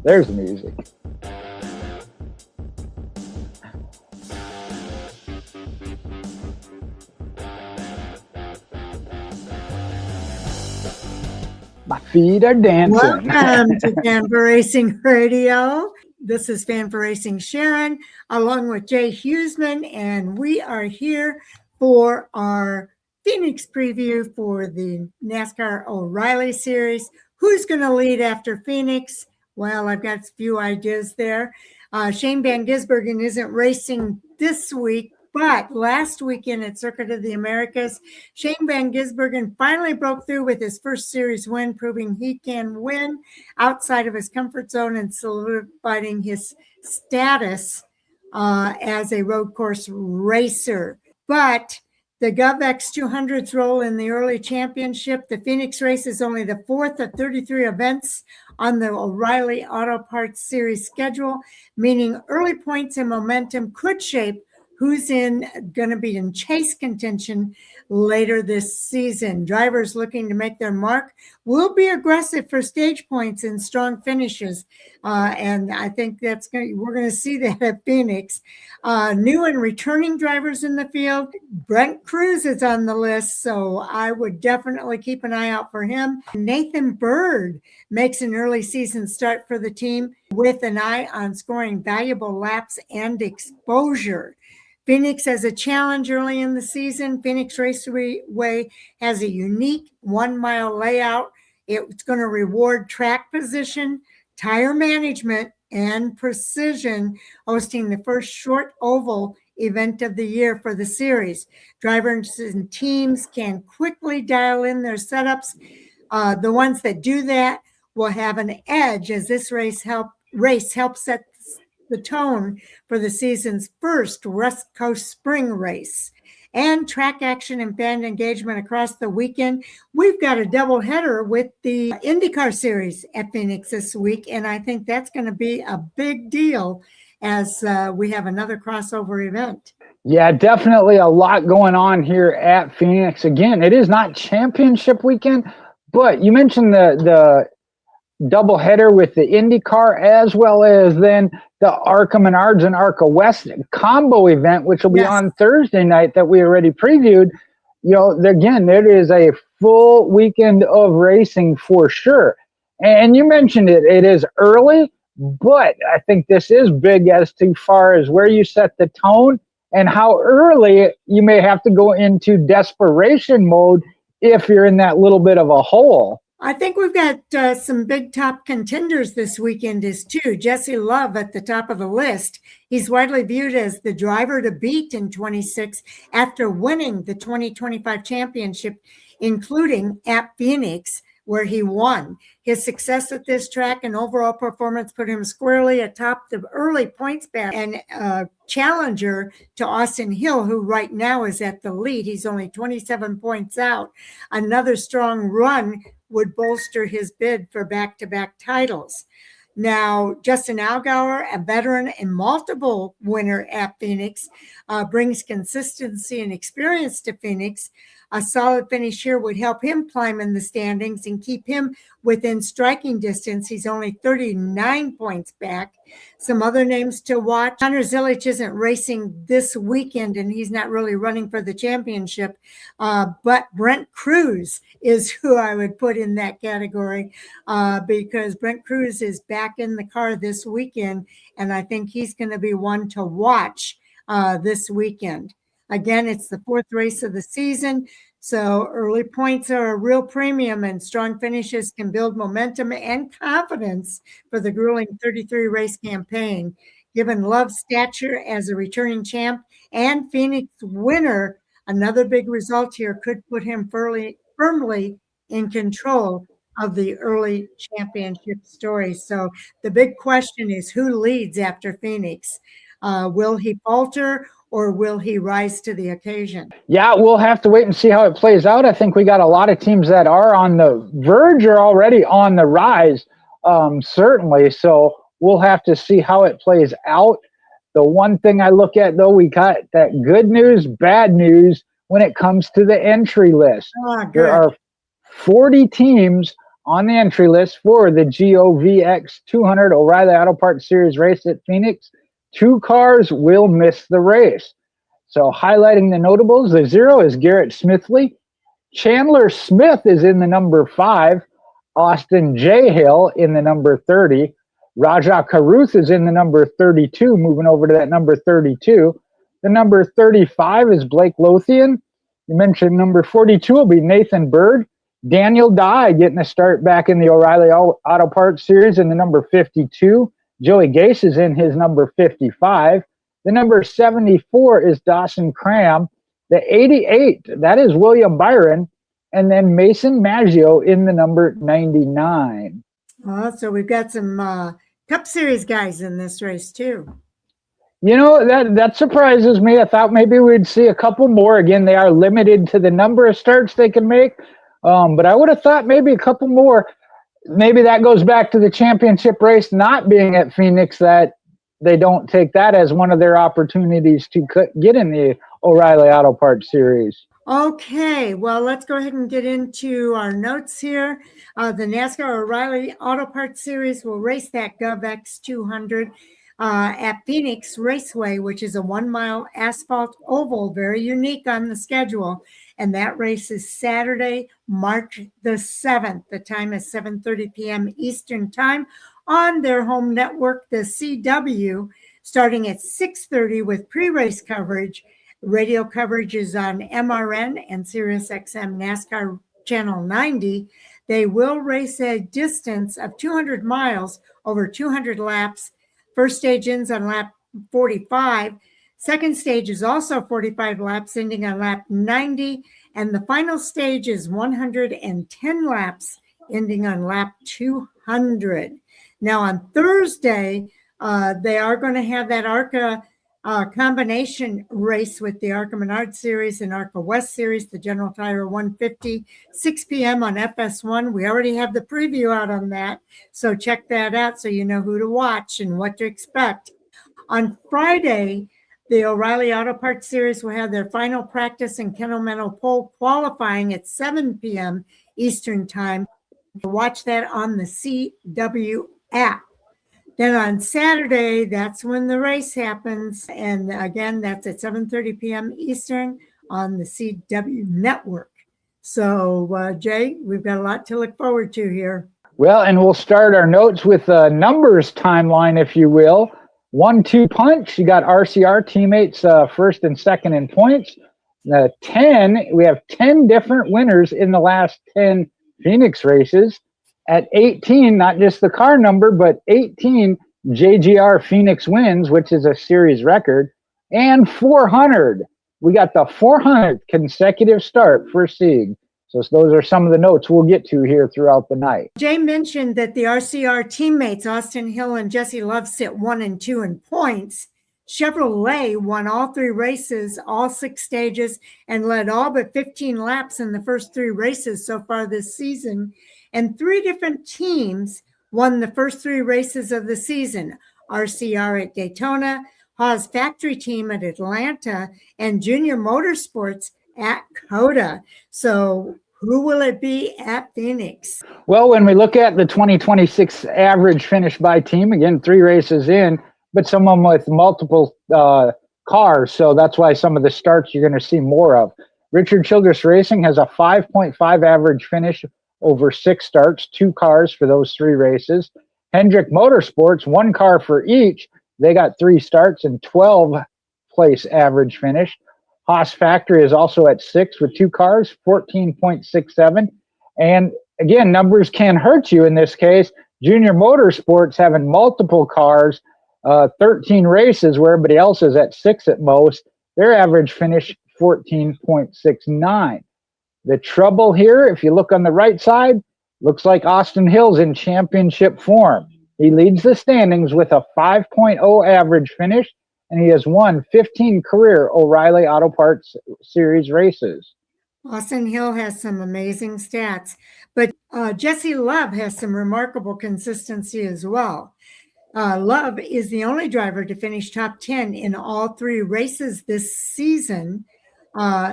There's the music. My feet are dancing. Welcome to Fan for Racing Radio. This is Fan for Racing Sharon, along with Jay Hughesman, and we are here for our Phoenix preview for the NASCAR O'Reilly Series. Who's going to lead after Phoenix? Well, I've got a few ideas there. Shane Van Gisbergen isn't racing this week, but last weekend at Circuit of the Americas, Shane Van Gisbergen finally broke through with his first series win, proving he can win outside of his comfort zone and solidifying his status as a road course racer. But the GOVX 200's role in the early championship, the Phoenix race is only the fourth of 33 events on the O'Reilly Auto Parts Series schedule, meaning early points and momentum could shape who's going to be in chase contention later this season. Drivers looking to make their mark will be aggressive for stage points and strong finishes. And I think we're going to see that at Phoenix. New and returning drivers in the field. Brent Cruz is on the list, so I would definitely keep an eye out for him. Nathan Bird makes an early season start for the team with an eye on scoring valuable laps and exposure. Phoenix has a challenge early in the season. Phoenix Raceway has a unique 1 mile layout. It's going to reward track position, tire management, and precision, hosting the first short oval event of the year for the series. Drivers and teams can quickly dial in their setups. The ones that do that will have an edge, as this race helps set the tone for the season's first West Coast spring race. And track action and fan engagement across the weekend. We've got a doubleheader with the IndyCar Series at Phoenix this week, and I think that's going to be a big deal as we have another crossover event. Yeah, definitely a lot going on here at Phoenix. Again, it is not championship weekend, but you mentioned the doubleheader with the IndyCar as well as then the ARCA Menards and ARCA West combo event, which will be on Thursday night that we already previewed. You know, again, it is a full weekend of racing for sure. And you mentioned it is early, but I think this is big as to far as where you set the tone and how early you may have to go into desperation mode if you're in that little bit of a hole. I think we've got some big top contenders this weekend too. Jesse Love at the top of the list. He's widely viewed as the driver to beat in 26 after winning the 2025 championship, including at Phoenix, where he won. His success at this track and overall performance put him squarely atop the early points battle and challenger to Austin Hill, who right now is at the lead. He's only 27 points out. Another strong run would bolster his bid for back-to-back titles. Now, Justin Allgaier, a veteran and multiple winner at Phoenix, brings consistency and experience to Phoenix. A solid finish here would help him climb in the standings and keep him within striking distance. He's only 39 points back. Some other names to watch. Connor Zilic isn't racing this weekend, and he's not really running for the championship. But Brent Cruz is who I would put in that category because Brent Cruz is back in the car this weekend, and I think he's going to be one to watch this weekend. Again, it's the fourth race of the season, so early points are a real premium, and strong finishes can build momentum and confidence for the grueling 33-race campaign. Given Love's stature as a returning champ and Phoenix winner, another big result here could put him firmly in control of the early championship story. So the big question is who leads after Phoenix? Will he falter, or will he rise to the occasion? Yeah, we'll have to wait and see how it plays out. I think we got a lot of teams that are on the verge or already on the rise, certainly. So we'll have to see how it plays out. The one thing I look at, though, we got that good news, bad news when it comes to the entry list. There are 40 teams on the entry list for the GOVX 200 O'Reilly Auto Parts Series race at Phoenix. 2 cars will miss the race. So highlighting the notables, the 0 is Garrett Smithley. Chandler Smith is in the number 5. Austin J. Hill in the number 30. Raja Karuth is in the number 32, moving over to that number 32. The number 35 is Blake Lothian. You mentioned number 42 will be Nathan Bird. Daniel Dye getting a start back in the O'Reilly Auto Parts Series in the number 52. Joey Gase is in his number 55. The number 74 is Dawson Cram. The 88, that is William Byron. And then Mason Maggio in the number 99. So we've got some Cup Series guys in this race too. You know, that surprises me. I thought maybe we'd see a couple more. Again, they are limited to the number of starts they can make. But I would have thought maybe a couple more. Maybe that goes back to the championship race not being at Phoenix, that they don't take that as one of their opportunities to get in the O'Reilly Auto Parts Series. Okay, well, let's go ahead and get into our notes here. The NASCAR O'Reilly Auto Parts Series will race that GOVX 200 at Phoenix Raceway, which is a 1-mile asphalt oval, very unique on the schedule. And that race is Saturday, March the 7th. The time is 7:30 p.m. Eastern Time on their home network, the CW, starting at 6:30 with pre-race coverage. Radio coverage is on MRN and SiriusXM NASCAR Channel 90. They will race a distance of 200 miles over 200 laps. First stage ends on lap 45. Second stage is also 45 laps, ending on lap 90. And the final stage is 110 laps, ending on lap 200. Now on Thursday, they are going to have that ARCA combination race with the ARCA Menard Series and ARCA West Series, the General Tire 150, 6 p.m. on FS1. We already have the preview out on that, so check that out so you know who to watch and what to expect. On Friday, the O'Reilly Auto Parts Series will have their final practice and Kennel Pole qualifying at 7 p.m. Eastern Time. Watch that on the CW app. Then on Saturday, that's when the race happens. And again, that's at 7:30 p.m. Eastern on the CW network. So, Jay, we've got a lot to look forward to here. Well, and we'll start our notes with a numbers timeline, if you will. 1-2 punch. You got RCR teammates first and second in points. 10, we have 10 different winners in the last 10 Phoenix races. At 18, not just the car number, but 18 JGR Phoenix wins, which is a series record, and 400. We got the 400th consecutive start for Sieg. So those are some of the notes we'll get to here throughout the night. Jay mentioned that the RCR teammates, Austin Hill and Jesse Love, sit 1 and 2 in points. Chevrolet won all 3 races, all 6 stages, and led all but 15 laps in the first 3 races so far this season. And 3 different teams won the first 3 races of the season. RCR at Daytona, Haas Factory Team at Atlanta, and Junior Motorsports at COTA. So who will it be at Phoenix? Well, when we look at the 2026 average finish by team, again, 3 races in, but some of them with multiple cars. So that's why some of the starts you're going to see more of. Richard Childress Racing has a 5.5 average finish over 6 starts, 2 cars for those 3 races. Hendrick Motorsports, 1 car for each. They got 3 starts and 12 place average finish. Haas Factory is also at 6 with 2 cars, 14.67. And again, numbers can hurt you in this case. Junior Motorsports having multiple cars, 13 races where everybody else is at 6 at most. Their average finish, 14.69. The trouble here, if you look on the right side, looks like Austin Hill's in championship form. He leads the standings with a 5.0 average finish, and he has won 15 career O'Reilly Auto Parts Series races. Austin Hill has some amazing stats, but Jesse Love has some remarkable consistency as well. Love is the only driver to finish top 10 in all 3 races this season.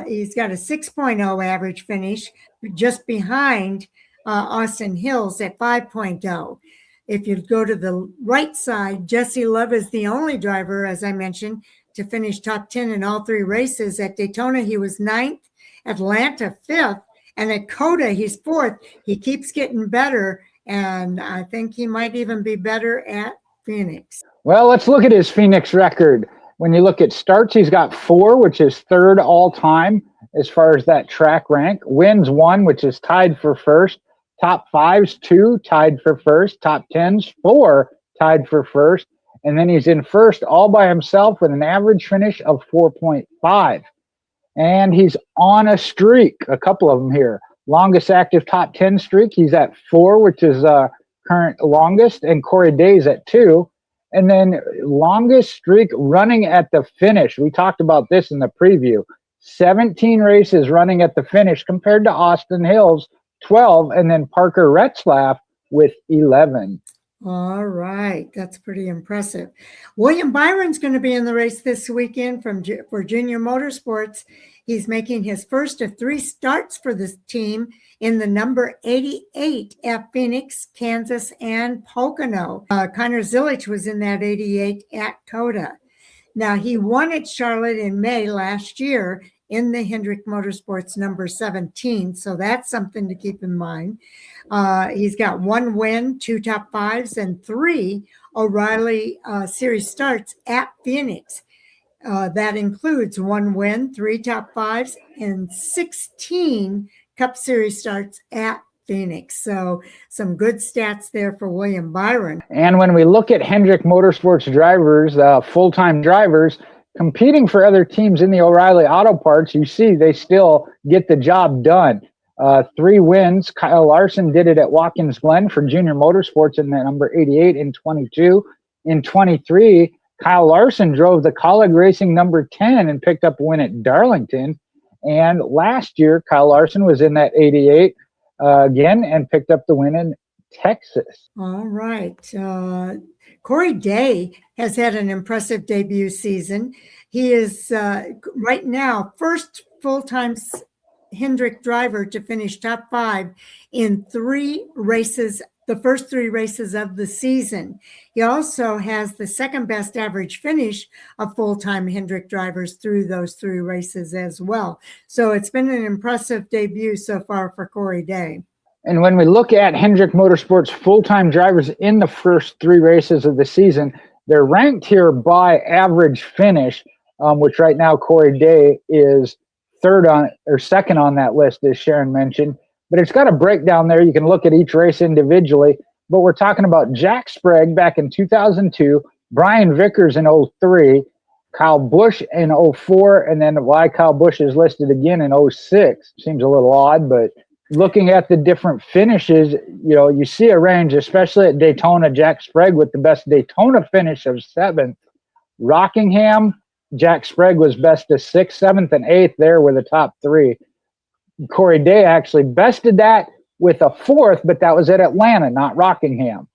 He's got a 6.0 average finish, just behind Austin Hills at 5.0. If you go to the right side, Jesse Love is the only driver, as I mentioned, to finish top 10 in all 3 races. At Daytona, he was 9th, Atlanta 5th, and at COTA, he's 4th. He keeps getting better, and I think he might even be better at Phoenix. Well, let's look at his Phoenix record. When you look at starts, he's got 4, which is 3rd all time as far as that track rank. Wins 1, which is tied for 1st. Top 5s, 2, tied for 1st. Top 10s, 4, tied for 1st. And then he's in 1st all by himself with an average finish of 4.5. And he's on a streak, a couple of them here. Longest active top 10 streak, he's at 4, which is current longest, and Corey Day's at 2. And then longest streak running at the finish. We talked about this in the preview. 17 races running at the finish compared to Austin Hills, 12, and then Parker Retzlaff with 11. All right. That's pretty impressive. William Byron's going to be in the race this weekend for Junior Motorsports. He's making his first of 3 starts for this team in the number 88 at Phoenix, Kansas, and Pocono. Connor Zilic was in that 88 at COTA. Now, he won at Charlotte in May last year in the Hendrick Motorsports number 17. So that's something to keep in mind. He's got 1 win, 2 top 5s, and 3 O'Reilly Series starts at Phoenix. That includes 1 win, 3 top 5s, and 16 Cup Series starts at Phoenix. So some good stats there for William Byron. And when we look at Hendrick Motorsports drivers, full-time drivers, competing for other teams in the O'Reilly Auto Parts, you see they still get the job done. 3 wins. Kyle Larson did it at Watkins Glen for Junior Motorsports in the number 88 in 22. In 23, Kyle Larson drove the Colleague Racing number 10 and picked up a win at Darlington. And last year, Kyle Larson was in that 88 again and picked up the win in Texas. All right. Corey Day has had an impressive debut season. He is right now first full-time Hendrick driver to finish top 5 in 3 races, the first 3 races of the season. He also has the second best average finish of full-time Hendrick drivers through those 3 races as well. So it's been an impressive debut so far for Corey Day. And when we look at Hendrick Motorsports full-time drivers in the first 3 races of the season, they're ranked here by average finish, which right now Corey Day is second on that list, as Sharon mentioned. But it's got a breakdown there. You can look at each race individually. But we're talking about Jack Sprague back in 2002, Brian Vickers in 03, Kyle Busch in 04, and then why Kyle Busch is listed again in 06. Seems a little odd, but looking at the different finishes, you see a range, especially at Daytona. Jack Sprague with the best Daytona finish of 7th. Rockingham, Jack Sprague was best of 6th, 7th, and 8th there with the top 3. Corey Day actually bested that with a 4th, but that was at Atlanta, not Rockingham.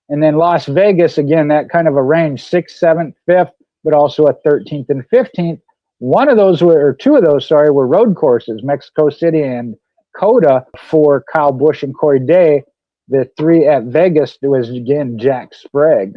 And then Las Vegas, again, that kind of a range, 6th, 7th, 5th, but also a 13th and 15th. 2 of those were road courses, Mexico City and COTA for Kyle Busch and Corey Day. The 3 at Vegas was, again, Jack Sprague.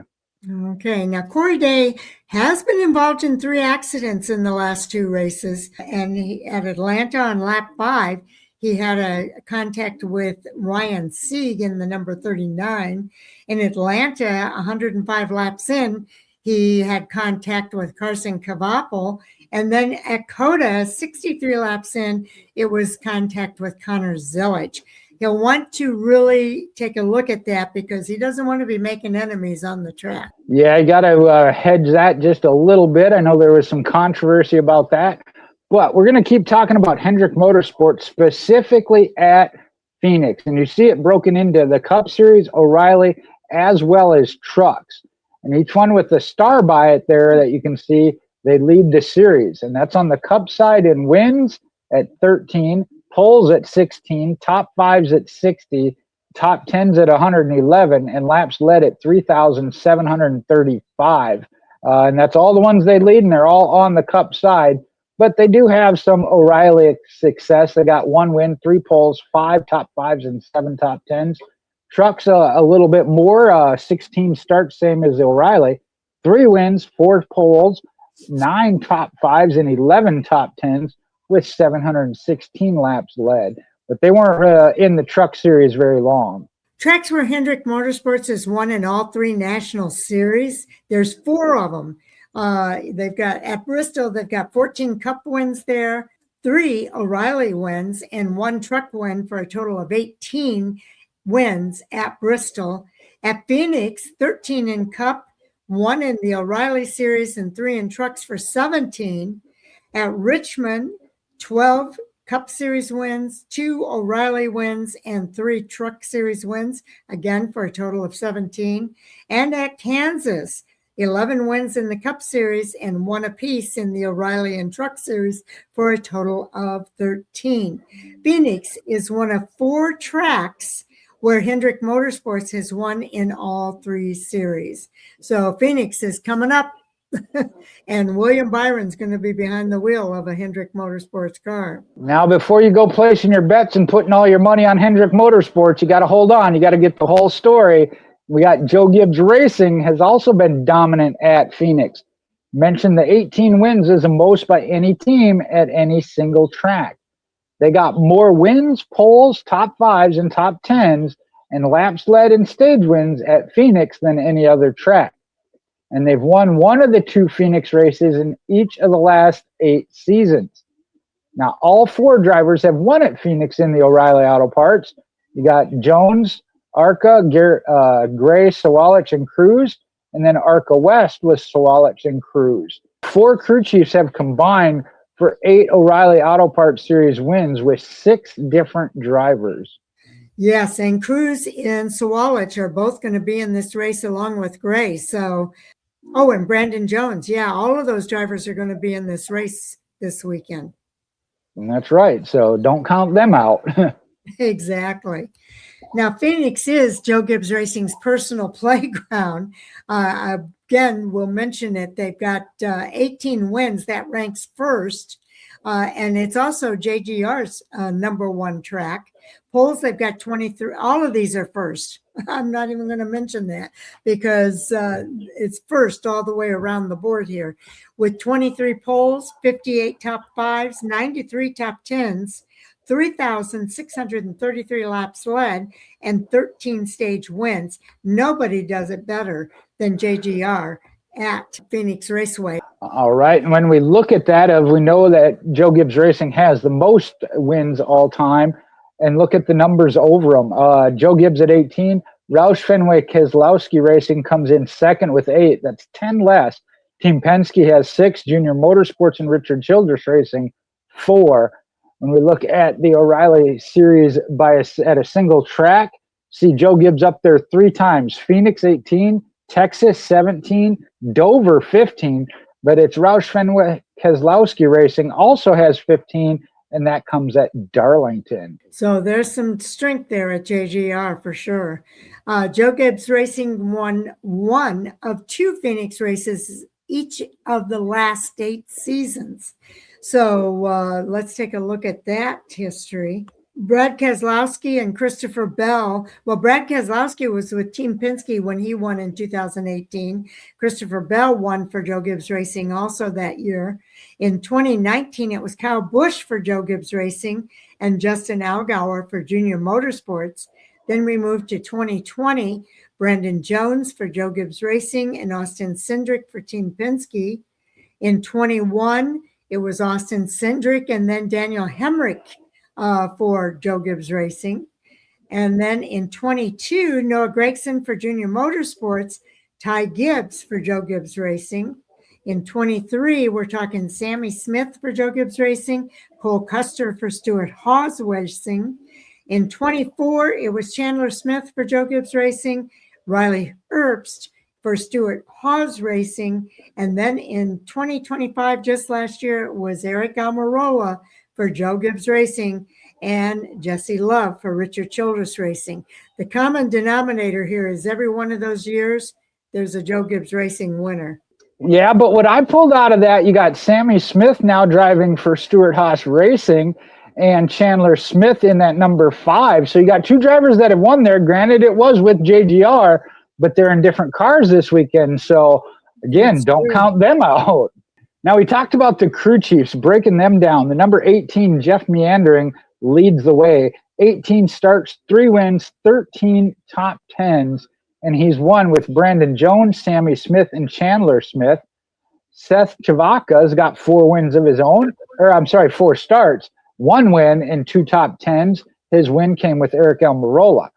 Okay, now Corey Day has been involved in 3 accidents in the last 2 races. And at Atlanta on lap 5, he had a contact with Ryan Sieg in the number 39. In Atlanta, 105 laps in, he had contact with Carson Cavapel. And then at COTA, 63 laps in, it was contact with Connor Zilic. He'll want to really take a look at that because he doesn't want to be making enemies on the track. Yeah, you got to hedge that just a little bit. I know there was some controversy about that. But we're going to keep talking about Hendrick Motorsports, specifically at Phoenix. And you see it broken into the Cup Series, O'Reilly, as well as trucks. And each one with the star by it there that you can see, they lead the series. And that's on the Cup side in wins at 13, poles at 16, top 5s at 60, top 10s at 111, and laps led at 3,735. And that's all the ones they lead, and they're all on the Cup side. but they do have some O'Reilly success. They got 1 win, 3 poles, 5 top 5s, and 7 top 10s. Trucks a little bit more, 16 starts, same as O'Reilly. 3 wins, 4 poles, 9 top 5s, and 11 top 10s with 716 laps led. But they weren't in the truck series very long. Tracks where Hendrick Motorsports has won in all 3 national series. There's 4 of them. They've got at Bristol, they've got 14 Cup wins there, 3 O'Reilly wins, and 1 truck win for a total of 18 wins at Bristol. At Phoenix, 13 in Cup, 1 in the O'Reilly series, and 3 in trucks for 17. At Richmond, 12 Cup Series wins, 2 O'Reilly wins, and 3 Truck Series wins, again for a total of 17. And at Kansas, 11 wins in the Cup Series and 1 apiece in the O'Reilly and Truck Series for a total of 13. Phoenix is one of 4 tracks where Hendrick Motorsports has won in all 3 series. So Phoenix is coming up. And William Byron's going to be behind the wheel of a Hendrick Motorsports car. Now, before you go placing your bets and putting all your money on Hendrick Motorsports, you got to hold on. You got to get the whole story. We got Joe Gibbs Racing has also been dominant at Phoenix. Mentioned the 18 wins is the most by any team at any single track. They got more wins, poles, top 5s, and top 10s, and laps led and stage wins at Phoenix than any other track. And they've won 1 of the 2 Phoenix races in each of the last 8 seasons. Now, all 4 drivers have won at Phoenix in the O'Reilly Auto Parts. You got Jones, Arca, Gray, Sawalich, and Cruz, and then Arca West with Sawalich and Cruz. 4 crew chiefs have combined for 8 O'Reilly Auto Parts Series wins with 6 different drivers. Yes, and Cruz and Sawalich are both going to be in this race along with Gray. So, and Brandon Jones. Yeah, all of those drivers are going to be in this race this weekend. And that's right. So don't count them out. Exactly. Now, Phoenix is Joe Gibbs Racing's personal playground. Again, we'll mention it. They've got 18 wins. That ranks first. And it's also JGR's number 1 track. Poles, they've got 23. All of these are first. I'm not even going to mention that because it's first all the way around the board here with 23 poles, 58 top 5s, 93 top 10s, 3,633 laps led, and 13 stage wins. Nobody does it better than JGR at Phoenix Raceway. All right. And when we look at that, we know that Joe Gibbs Racing has the most wins all time. And look at the numbers over them. Joe Gibbs at 18. Roush Fenway Keselowski Racing comes in second with 8. That's 10 less. Team Penske has 6. Junior Motorsports and Richard Childress Racing 4. When we look at the O'Reilly series at a single track, see Joe Gibbs up there 3 times. Phoenix 18, Texas 17, Dover 15. But it's Roush Fenway Keselowski Racing also has 15. And that comes at Darlington. So there's some strength there at JGR for sure. Joe Gibbs Racing won 1 of 2 Phoenix races each of the last 8 seasons. So let's take a look at that history. Brad Keselowski and Christopher Bell. Well, Brad Keselowski was with Team Penske when he won in 2018. Christopher Bell won for Joe Gibbs Racing also that year. In 2019, it was Kyle Busch for Joe Gibbs Racing and Justin Allgaier for Junior Motorsports. Then we moved to 2020, Brandon Jones for Joe Gibbs Racing and Austin Cindric for Team Penske. In 21, it was Austin Cindric and then Daniel Hemrick for Joe Gibbs Racing. And then in 22, Noah Gragson for Junior Motorsports, Ty Gibbs for Joe Gibbs Racing. In 23, we're talking Sammy Smith for Joe Gibbs Racing, Cole Custer for Stuart Haas Racing. In 24, it was Chandler Smith for Joe Gibbs Racing, Riley Herbst for Stuart Haas Racing. And then in 2025, just last year, it was Eric Almirola for Joe Gibbs Racing and Jesse Love for Richard Childress Racing. The common denominator here is every one of those years, there's a Joe Gibbs Racing winner. Yeah, but what I pulled out of that, you got Sammy Smith now driving for Stewart-Haas Racing and Chandler Smith in that number 5. So you got 2 drivers that have won there. Granted, it was with JGR, but they're in different cars this weekend. So again, That's don't true. count them out. Now we talked about the crew chiefs, breaking them down. The number 18, Jeff Meandering, leads the way. 18 starts, 3 wins, 13 top 10s. And he's won with Brandon Jones, Sammy Smith, and Chandler Smith. Seth Chavaka's got 4 wins of his own, or I'm sorry, 4 starts, 1 win, and 2 top 10s. His win came with Eric Almirola.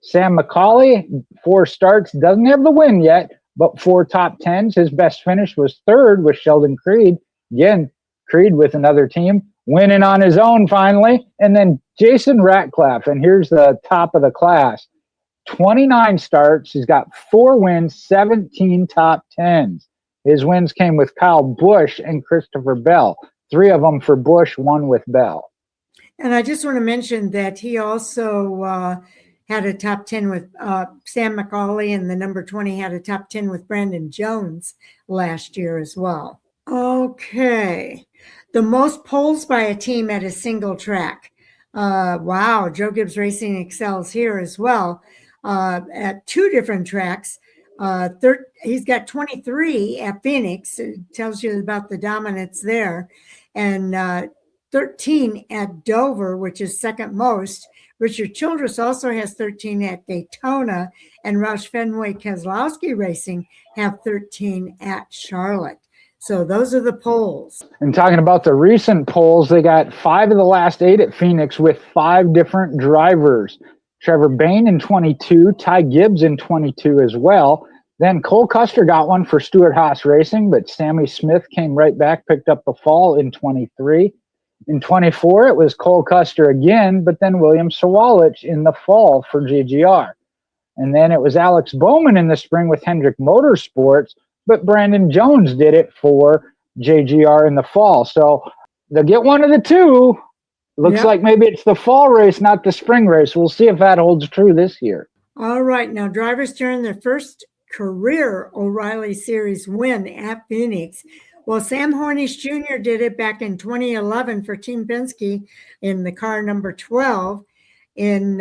Sam McCauley, 4 starts, doesn't have the win yet, but 4 top 10s. His best finish was 3rd with Sheldon Creed. Again, Creed with another team, winning on his own finally. And then Jason Ratcliffe, and here's the top of the class. 29 starts. He's got 4 wins, 17 top 10s. His wins came with Kyle Busch and Christopher Bell. 3 of them for Busch, 1 with Bell. And I just want to mention that he also had a top 10 with Sam McCauley, and the number 20 had a top 10 with Brandon Jones last year as well. Okay. The most poles by a team at a single track. Wow, Joe Gibbs Racing excels here as well. At 2 different tracks. He's got 23 at Phoenix. It tells you about the dominance there. And 13 at Dover, which is second most. Richard Childress also has 13 at Daytona, and Roush Fenway Keselowski Racing have 13 at Charlotte. So those are the polls. And talking about the recent polls, they got 5 of the last 8 at Phoenix with 5 different drivers. Trevor Bayne in 22, Ty Gibbs in 22 as well. Then Cole Custer got one for Stewart-Haas Racing, but Sammy Smith came right back, picked up the fall in 23. In 24, it was Cole Custer again, but then William Sawalich in the fall for JGR. And then it was Alex Bowman in the spring with Hendrick Motorsports, but Brandon Jones did it for JGR in the fall. So they'll get one of the 2. Looks like maybe it's the fall race, not the spring race. We'll see if that holds true this year. All right. Now, drivers turn their first career O'Reilly Series win at Phoenix. Well, Sam Hornish Jr. did it back in 2011 for Team Penske in the car number 12. In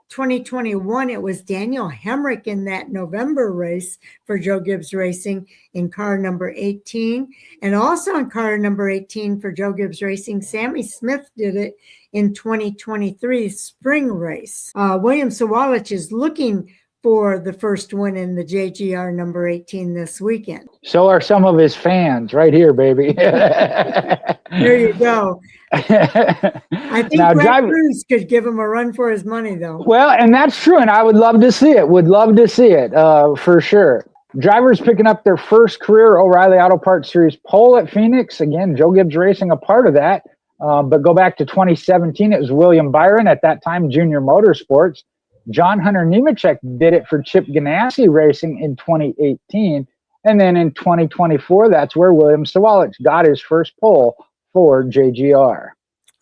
2021, it was Daniel Hemrick in that November race for Joe Gibbs Racing in car number 18. And also in car number 18 for Joe Gibbs Racing, Sammy Smith did it in 2023 spring race. William Sawalich is looking for the first win in the JGR number 18 this weekend. So are some of his fans right here, baby. There you go. I think Brent Cruz could give him a run for his money, though. Well, and that's true, and I would love to see it. Would love to see it for sure. Drivers picking up their first career O'Reilly Auto Parts Series pole at Phoenix. Again, Joe Gibbs Racing a part of that. But go back to 2017, it was William Byron, at that time Junior Motorsports. John Hunter Nemechek did it for Chip Ganassi Racing in 2018. And then in 2024, that's where William Sawalich got his first pole for JGR.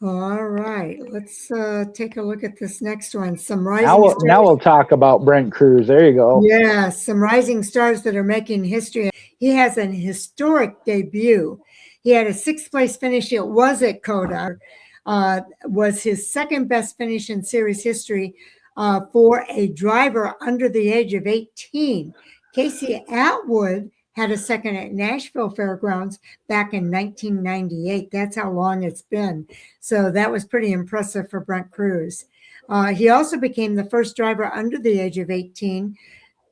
All right, let's take a look at this next one. Some rising stars. Now we'll talk about Brent Cruz. There you go. Yeah, some rising stars that are making history. He has an historic debut. He had a 6th place finish. It was at COTA. Was his second best finish in series history for a driver under the age of 18. Casey Atwood had a second at Nashville Fairgrounds back in 1998. That's how long it's been. So that was pretty impressive for Brent Cruz. He also became the first driver under the age of 18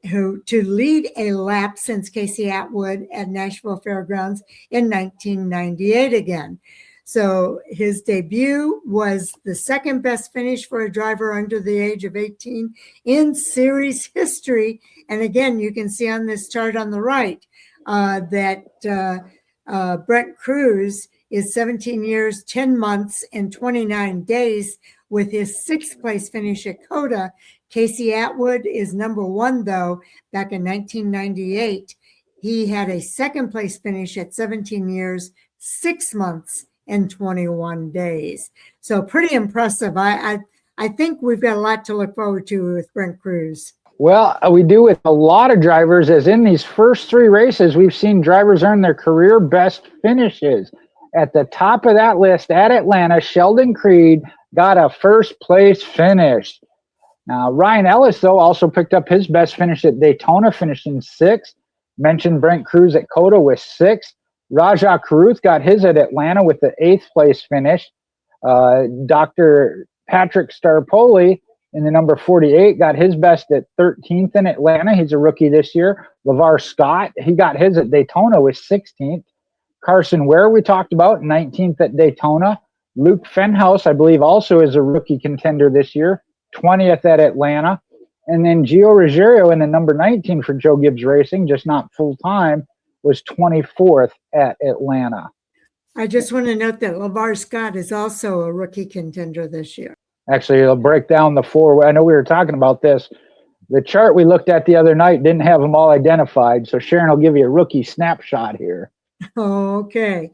to lead a lap since Casey Atwood at Nashville Fairgrounds in 1998 again. So his debut was the second best finish for a driver under the age of 18 in series history. And again, you can see on this chart on the right that Brent Cruz is 17 years, 10 months, and 29 days with his 6th place finish at COTA. Casey Atwood is number 1, though. Back in 1998, he had a 2nd place finish at 17 years, 6 months, and 21 days. So pretty impressive. I think we've got a lot to look forward to with Brent Cruz. Well, we do with a lot of drivers, as in these first three races, we've seen drivers earn their career best finishes. At the top of that list at Atlanta, Sheldon Creed got a first place finish. Now, Ryan Ellis, though, also picked up his best finish at Daytona, finishing sixth. Mentioned Brent Cruz at COTA with sixth. Rajah Caruth got his at Atlanta with the eighth place finish. Dr. Patrick Starpoli in the number 48 got his best at 13th in Atlanta. He's a rookie this year. LeVar Scott, he got his at Daytona with 16th. Carson Ware, we talked about, 19th at Daytona. Luke Fenhaus, I believe, also is a rookie contender this year, 20th at Atlanta. And then Gio Ruggiero in the number 19 for Joe Gibbs Racing, just not full-time, was 24th at Atlanta. I just want to note that LeVar Scott is also a rookie contender this year. Actually, it'll break down the four. I know we were talking about this. The chart we looked at the other night didn't have them all identified, so Sharon will give you a rookie snapshot here. Okay.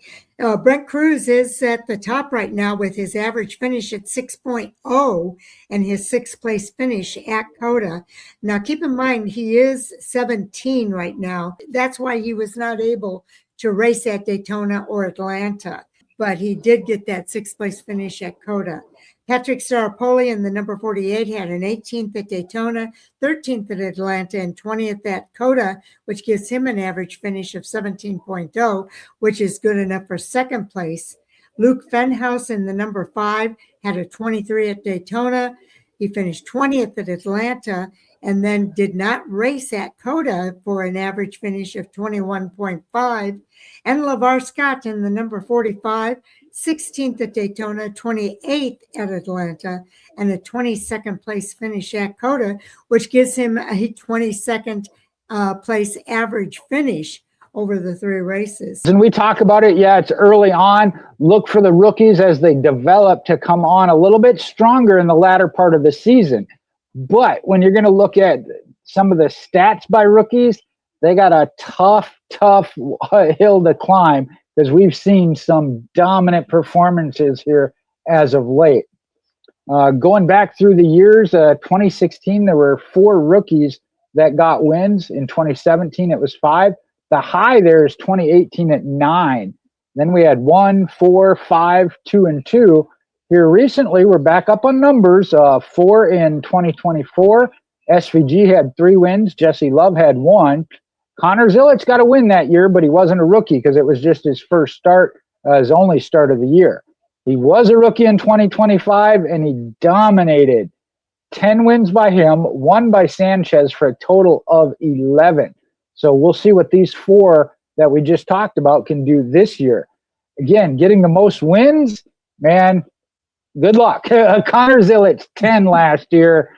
Brent Cruz is at the top right now with his average finish at 6.0 and his sixth place finish at COTA. Now, keep in mind, he is 17 right now. That's why he was not able to race at Daytona or Atlanta, but he did get that sixth place finish at COTA. Patrick Starpoli in the number 48 had an 18th at Daytona, 13th at Atlanta, and 20th at COTA, which gives him an average finish of 17.0, which is good enough for second place. Luke Fenhaus in the number 5 had a 23 at Daytona. He finished 20th at Atlanta and then did not race at COTA for an average finish of 21.5. And LeVar Scott in the number 45, 16th at Daytona, 28th at Atlanta, and a 22nd place finish at COTA, which gives him a 22nd place average finish over the three races. And we talk about it, yeah, it's early on. Look for the rookies as they develop to come on a little bit stronger in the latter part of the season. But when you're going to look at some of the stats by rookies, they got a tough hill to climb, because we've seen some dominant performances here as of late. Going back through the years, 2016, there were 4 rookies that got wins. In 2017, it was 5. The high there is 2018 at 9. Then we had 1, 4, 5, 2, and 2. Here recently, we're back up on numbers. 4 in 2024. SVG had 3 wins. Jesse Love had 1. Connor Zilic got a win that year, but he wasn't a rookie because it was just his first start, his only start of the year. He was a rookie in 2025, and he dominated. 10 wins by him, 1 by Sanchez for a total of 11. So we'll see what these 4 that we just talked about can do this year. Again, getting the most wins, man, good luck. Connor Zilic, 10 last year.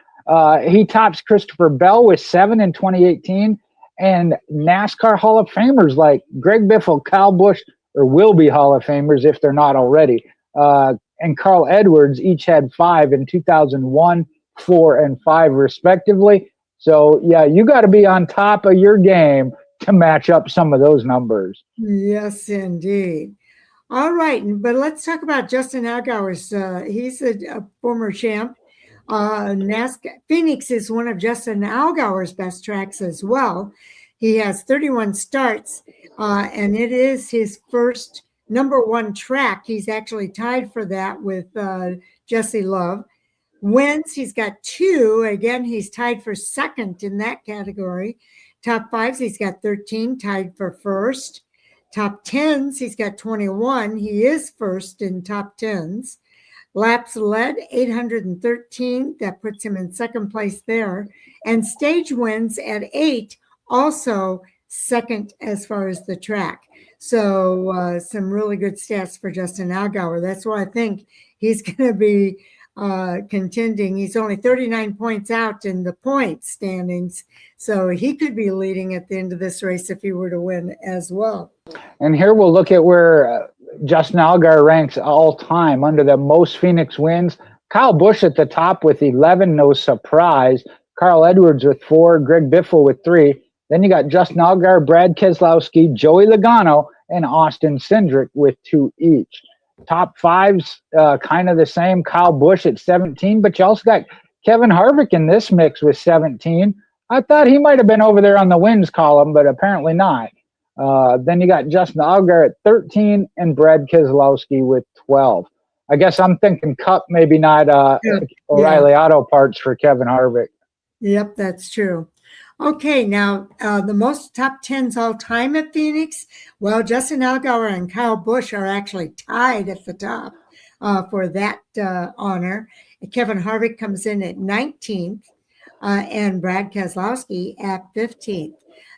He tops Christopher Bell with 7 in 2018. And NASCAR Hall of Famers like Greg Biffle, Kyle Busch, or will be Hall of Famers if they're not already, and Carl Edwards each had 5 in 2001, 4, and 5 respectively. So, yeah, you got to be on top of your game to match up some of those numbers. Yes, indeed. All right, but let's talk about Justin Allgaier's. He's a former champ. NASCAR Phoenix is one of Justin Allgaier's best tracks as well. He has 31 starts, and it is his first number 1 track. He's actually tied for that with Jesse Love. Wins, he's got 2. Again, he's tied for second in that category. Top 5s, he's got 13, tied for first. Top 10s, he's got 21. He is first in top 10s. Laps led, 813. That puts him in second place there. And stage wins at 8, also second as far as the track. So some really good stats for Justin Allgaier. That's why I think he's going to be contending. He's only 39 points out in the point standings. So he could be leading at the end of this race if he were to win as well. And here we'll look at where Justin Allgaier ranks all time under the most Phoenix wins. Kyle Busch at the top with 11, no surprise. Carl Edwards with 4, Greg Biffle with 3. Then you got Justin Allgaier, Brad Keselowski, Joey Logano, and Austin Cindric with 2 each. Top 5s, kind of the same. Kyle Busch at 17, but you also got Kevin Harvick in this mix with 17. I thought he might have been over there on the wins column, but apparently not. Then you got Justin Allgaier at 13 and Brad Keselowski with 12. I guess I'm thinking Cup, maybe not O'Reilly Auto Parts for Kevin Harvick. Yep, that's true. Okay, now the most top 10s all time at Phoenix. Well, Justin Allgaier and Kyle Busch are actually tied at the top for that honor. Kevin Harvick comes in at 19th and Brad Keselowski at 15th.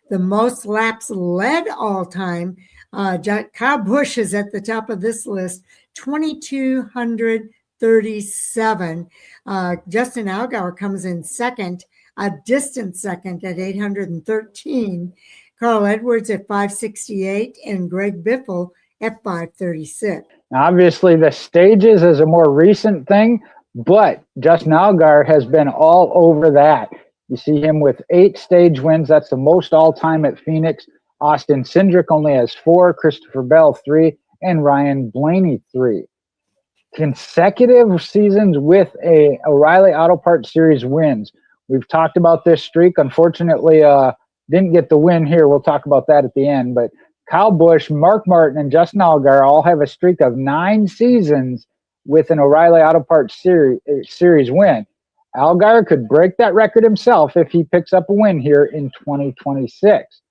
The most laps led all time, Kyle Busch is at the top of this list, 2,237. Justin Allgaier comes in second, a distant second at 813. Carl Edwards at 568 and Greg Biffle at 536. Now, obviously, the stages is a more recent thing, but Justin Allgaier has been all over that. You see him with 8 stage wins. That's the most all-time at Phoenix. Austin Cindric only has 4, Christopher Bell 3, and Ryan Blaney 3. Consecutive seasons with a O'Reilly Auto Parts Series wins. We've talked about this streak. Unfortunately, didn't get the win here. We'll talk about that at the end. But Kyle Busch, Mark Martin, and Justin Allgaier all have a streak of 9 seasons with an O'Reilly Auto Parts series win. Allgaier could break that record himself if he picks up a win here in 2026.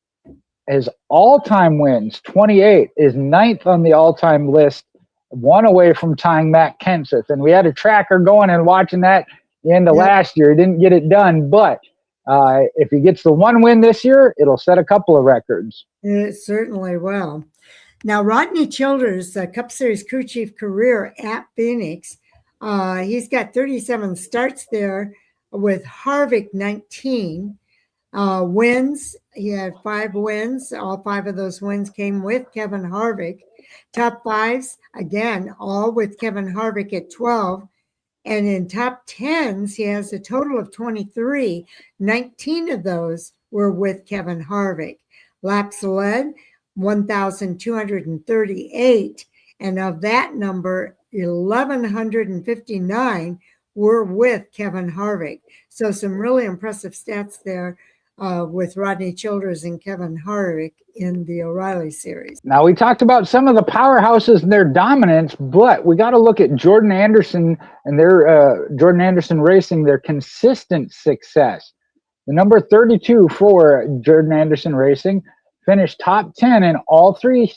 His all-time wins, 28, is 9th on the all-time list, 1 away from tying Matt Kenseth. And we had a tracker going and watching that the end of last year. He didn't get it done, but if he gets the 1 win this year, it'll set a couple of records. It certainly will. Now, Rodney Childers, Cup Series crew chief career at Phoenix, he's got 37 starts there with Harvick 19 wins. He had 5 wins. All 5 of those wins came with Kevin Harvick. Top 5s, again, all with Kevin Harvick at 12. And in top 10s, he has a total of 23. 19 of those were with Kevin Harvick. Laps led, 1,238. And of that number, 1,159 were with Kevin Harvick. So some really impressive stats there with Rodney Childers and Kevin Harvick in the O'Reilly series. Now, we talked about some of the powerhouses and their dominance, but we got to look at Jordan Anderson and their Jordan Anderson Racing, their consistent success. The number 32 for Jordan Anderson Racing finished top 10 in all 3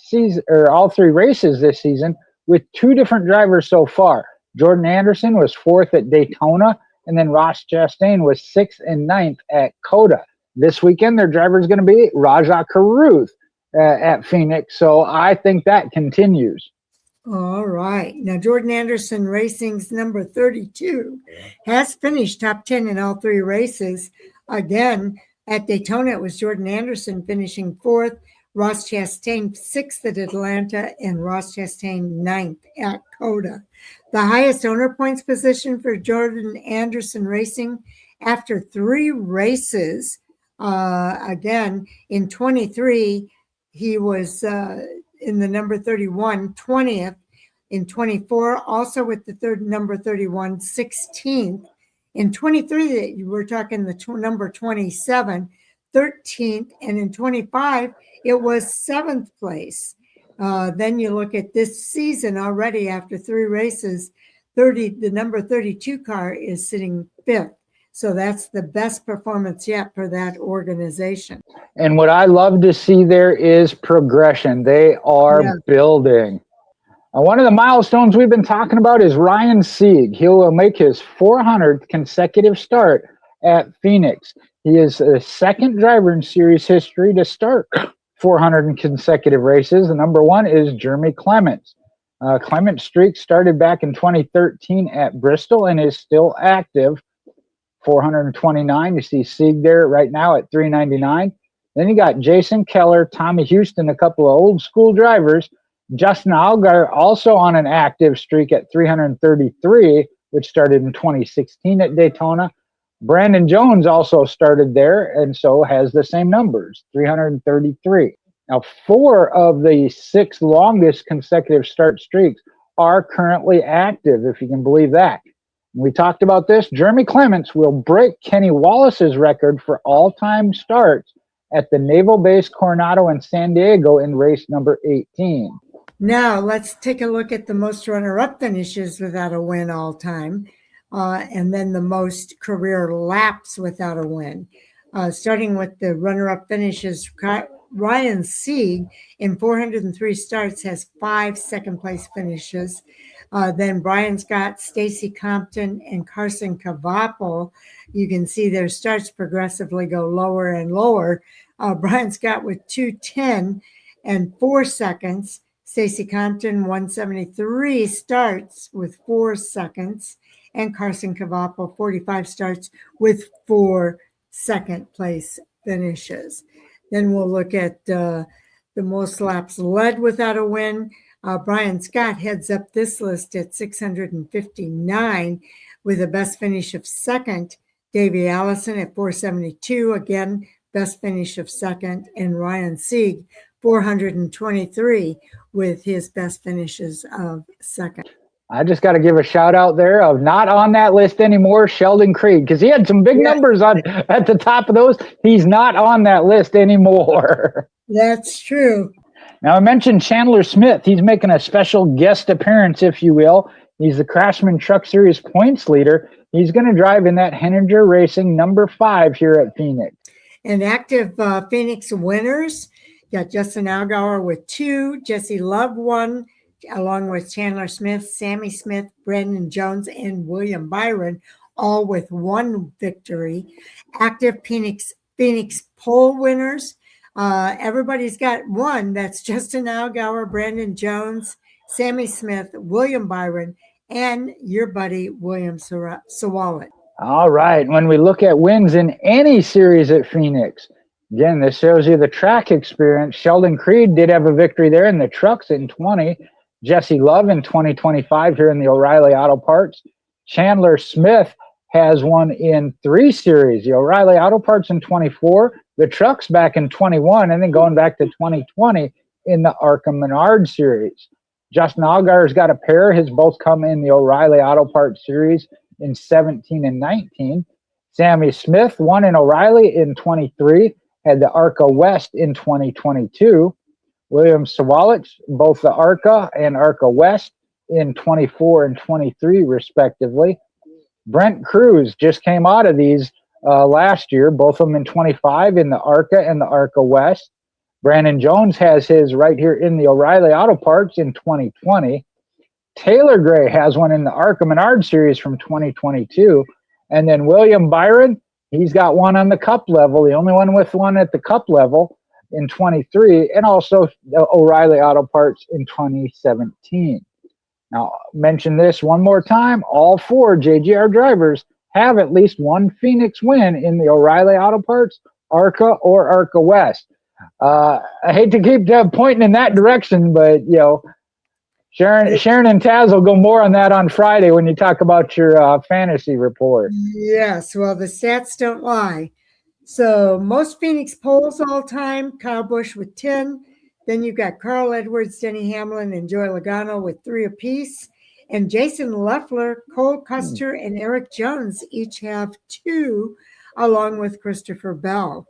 races this season with 2 different drivers so far. Jordan Anderson was 4th at Daytona, and then Ross Chastain was 6th and 9th at COTA. This weekend, their driver is going to be Rajah Caruth at Phoenix, so I think that continues. All right. Now, Jordan Anderson Racing's number 32 has finished top 10 in all 3 races. Again, at Daytona, it was Jordan Anderson finishing 4th, Ross Chastain 6th at Atlanta, and Ross Chastain 9th at COTA. The highest owner points position for Jordan Anderson Racing after 3 races. Again, in 23, he was in the number 31, 20th. In 24, also with the number 31, 16th. In 23, we're talking the number 27, 13th. And in 25, it was 7th place. Then you look at this season already after 3 races, the number 32 car is sitting 5th. So that's the best performance yet for that organization. And what I love to see there is progression. They are building. One of the milestones we've been talking about is Ryan Sieg. He will make his 400th consecutive start at Phoenix. He is the 2nd driver in series history to start 400 consecutive races. The number 1 is Jeremy Clements. Clements' streak started back in 2013 at Bristol and is still active. 429. You see Sieg there right now at 399. Then you got Jason Keller, Tommy Houston, a couple of old school drivers. Justin Allgaier also on an active streak at 333, which started in 2016 at Daytona. Brandon Jones also started there and so has the same numbers, 333. Now, 4 of the 6 longest consecutive start streaks are currently active, if you can believe that. We talked about this. Jeremy Clements will break Kenny Wallace's record for all-time starts at the Naval Base Coronado in San Diego in race number 18. Now let's take a look at the most runner-up finishes without a win all time, and then the most career laps without a win. Starting with the runner-up finishes, Ryan Sieg in 403 starts has 5 second-place finishes. Then Brian Scott, Stacy Compton, and Carson Cavapo, you can see their starts progressively go lower and lower. Brian Scott with 2:10 and 4 seconds. Stacy Compton, 173 starts with 4 seconds. And Carson Cavapo, 45 starts with 4 second-place finishes. Then we'll look at the most laps led without a win. Brian Scott heads up this list at 659 with a best finish of second. Davey Allison at 472, again, best finish of second. And Ryan Sieg, 423 with his best finishes of second. I just got to give a shout out there of not on that list anymore, Sheldon Creed, because he had some big numbers at the top of those. He's not on that list anymore. That's true. Now, I mentioned Chandler Smith. He's making a special guest appearance, if you will. He's the Craftsman Truck Series points leader. He's going to drive in that Henninger Racing number 5 here at Phoenix. And active Phoenix winners, got Justin Allgaier with 2, Jesse Love 1, along with Chandler Smith, Sammy Smith, Brandon Jones, and William Byron, all with 1 victory. Active Phoenix pole winners, everybody's got 1. That's Justin Allgaier, Brandon Jones, Sammy Smith, William Byron, and your buddy William Sawalit. All right. When we look at wins in any series at Phoenix, again, this shows you the track experience. Sheldon Creed did have a victory there in the trucks in 20. Jesse Love in 2025 here in the O'Reilly Auto Parts. Chandler Smith has won in 3 series. The O'Reilly Auto Parts in 24, the trucks back in 21, and then going back to 2020 in the ARCA Menard series. Justin Allgaier's got a pair. His both come in the O'Reilly Auto Parts series in 17 and 19. Sammy Smith won in O'Reilly in 23, had the ARCA West in 2022. William Sawalich, both the ARCA and ARCA West in 24 and 23, respectively. Brent Cruz just came out of these last year, both of them in 25 in the ARCA and the ARCA West. Brandon Jones has his right here in the O'Reilly Auto Parts in 2020. Taylor Gray has one in the ARCA Menard Series from 2022. And then William Byron, he's got one on the Cup level, the only one with one at the Cup level in 23, and also the O'Reilly Auto Parts in 2017. Now, mention this one more time. All 4 JGR drivers have at least 1 Phoenix win in the O'Reilly Auto Parts, ARCA, or ARCA West. I hate to keep pointing in that direction, but, you know, Sharon and Taz will go more on that on Friday when you talk about your fantasy report. Yes, well, the stats don't lie. So most Phoenix poles all time, Kyle Busch with 10. Then you've got Carl Edwards, Denny Hamlin, and Joey Logano with 3 apiece. And Jason Leffler, Cole Custer, and Eric Jones each have 2, along with Christopher Bell.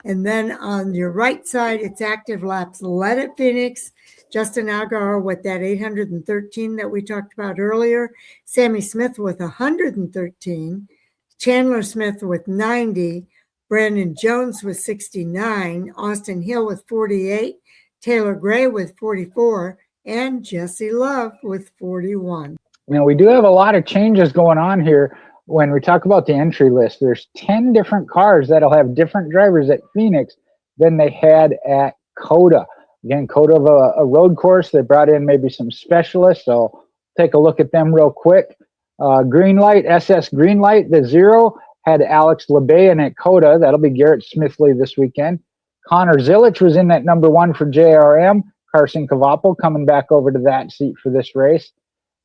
And then on your right side, it's active laps led at Phoenix. Justin Allgaier with that 813 that we talked about earlier. Sammy Smith with 113. Chandler Smith with 90. Brandon Jones with 69. Austin Hill with 48. Taylor Gray with 44. And Jesse Love with 41. You know, we do have a lot of changes going on here. When we talk about the entry list, there's 10 different cars that'll have different drivers at Phoenix than they had at COTA. Again, COTA of a road course. They brought in maybe some specialists, so take a look at them real quick. Greenlight, SS Greenlight, the 0, had Alex LeBayan at COTA. That'll be Garrett Smithley this weekend. Connor Zilich was in that number 1 for JRM. Carson Cavapo coming back over to that seat for this race.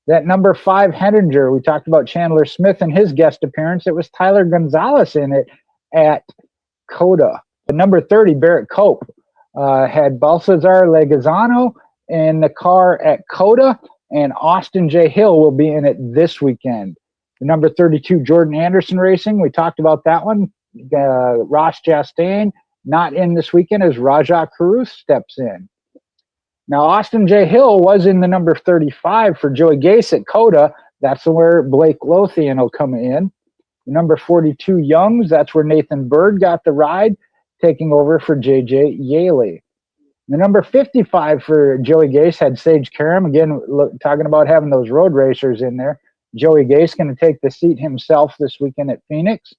That number 5 Henninger, we talked about Chandler Smith and his guest appearance. It was Tyler Gonzalez in it at COTA. The number 30, Barrett Cope, had Balthazar Legazano in the car at COTA, and Austin J. Hill will be in it this weekend. The number 32 Jordan Anderson Racing, we talked about that one. Ross Chastain not in this weekend as Rajah Caruth steps in. Now, Austin J. Hill was in the number 35 for Joey Gase at COTA. That's where Blake Lothian will come in. The number 42 Youngs, that's where Nathan Bird got the ride, taking over for J.J. Yaley. The number 55 for Joey Gase had Sage Karam. Again, talking about having those road racers in there. Joey Gase going to take the seat himself this weekend at Phoenix.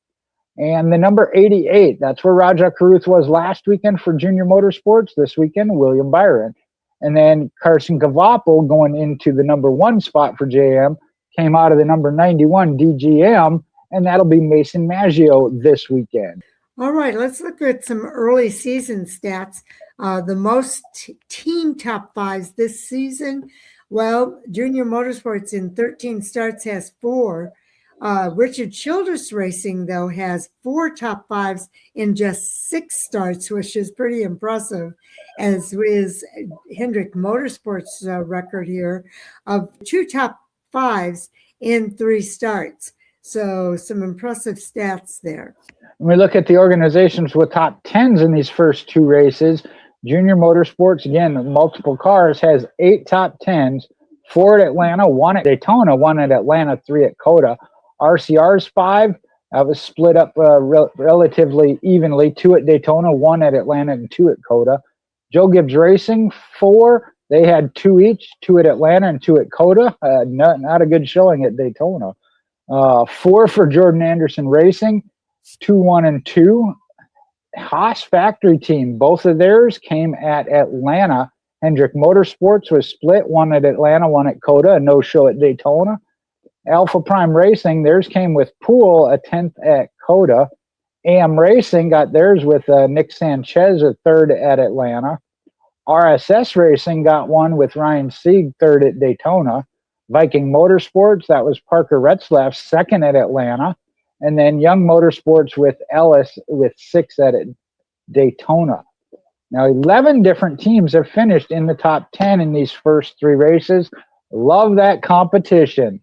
And the number 88, that's where Rajah Caruth was last weekend for Junior Motorsports. This weekend, William Byron. And then Carson Cavapel going into the number 1 spot for JM, came out of the number 91 DGM, and that'll be Mason Maggio this weekend. All right, let's look at some early season stats. The most team top fives this season. Well, Junior Motorsports in 13 starts has 4. Richard Childress Racing, though, has 4 top fives in just 6 starts, which is pretty impressive, as is Hendrick Motorsports' record here of 2 top fives in 3 starts. So some impressive stats there. When we look at the organizations with top 10s in these first 2 races, Junior Motorsports, again, multiple cars, has 8 top 10s, 4 at Atlanta, 1 at Daytona, 1 at Atlanta, 3 at COTA. RCR's 5, that was split up relatively evenly, 2 at Daytona, 1 at Atlanta, and 2 at COTA. Joe Gibbs Racing, 4, they had 2 each, 2 at Atlanta and 2 at COTA. Not a good showing at Daytona. 4 for Jordan Anderson Racing, 2, 1, and 2. Haas Factory Team, both of theirs came at Atlanta. Hendrick Motorsports was split, 1 at Atlanta, 1 at COTA, a no-show at Daytona. Alpha Prime Racing, theirs came with Poole, a 10th at COTA. AM Racing got theirs with Nick Sanchez, a 3rd at Atlanta. RSS Racing got one with Ryan Sieg, 3rd at Daytona. Viking Motorsports, that was Parker Retzlaff, 2nd at Atlanta. And then Young Motorsports with Ellis with 6th at Daytona. Now, 11 different teams have finished in the top 10 in these first 3 races. Love that competition.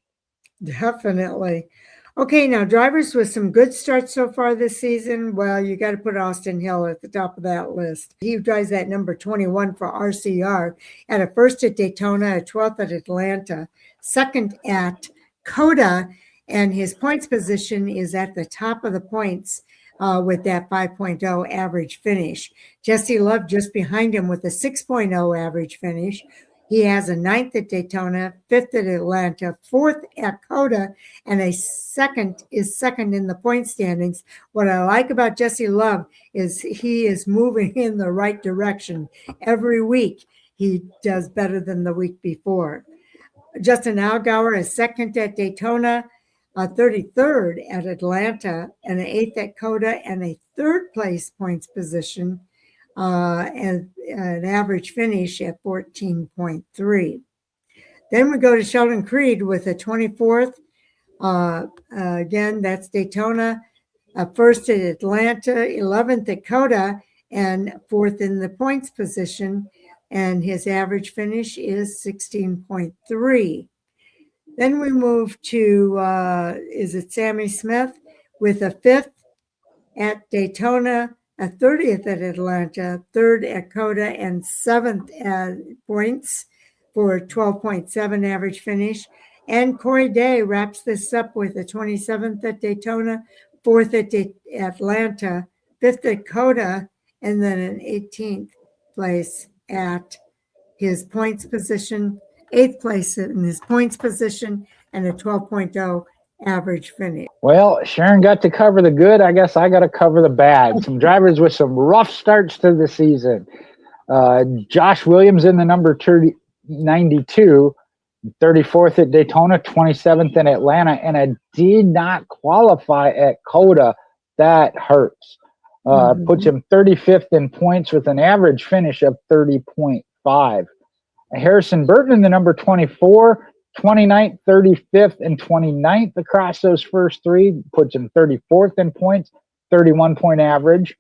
Definitely. Okay, now drivers with some good starts so far this season. Well, you got to put Austin Hill at the top of that list. He drives that number 21 for RCR at a 1st at Daytona, a 12th at Atlanta, 2nd at COTA, and his points position is at the top of the points with that 5.0 average finish. Jesse Love just behind him with a 6.0 average finish. He has a 9th at Daytona, 5th at Atlanta, 4th at COTA, and is second in the point standings. What I like about Jesse Love is he is moving in the right direction. Every week he does better than the week before. Justin Allgaier is 2nd at Daytona, 33rd at Atlanta, and an 8th at COTA, and a 3rd place points position. And an average finish at 14.3. Then we go to Sheldon Creed with a 24th. Again, that's Daytona, 1st at Atlanta, 11th at COTA, and 4th in the points position. And his average finish is 16.3. Then we move to, Sammy Smith with a 5th at Daytona, a 30th at Atlanta, 3rd at COTA, and 7th at points for a 12.7 average finish. And Corey Day wraps this up with a 27th at Daytona, 4th at Atlanta, 5th at COTA, and then an 18th place at his points position, 8th place in his points position, and a 12.0 average finish. Well, Sharon got to cover the good. I guess I got to cover the bad. Some drivers with some rough starts to the season. Josh Williams in the number 92, 34th at Daytona, 27th in Atlanta, and I did not qualify at COTA. That hurts. Puts him 35th in points with an average finish of 30.5. Harrison Burton in the number 24, 29th, 35th, and 29th across those first 3, puts him 34th in points, 31-point average.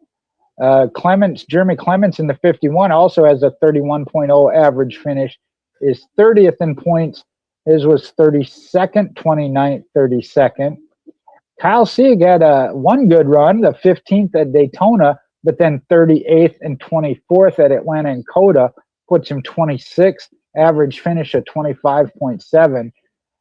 Jeremy Clements in the 51 also has a 31.0 average finish, is 30th in points, His was 32nd, 29th, 32nd. Kyle Sieg had one good run, the 15th at Daytona, but then 38th and 24th at Atlanta and Coda puts him 26th, average finish at 25.7.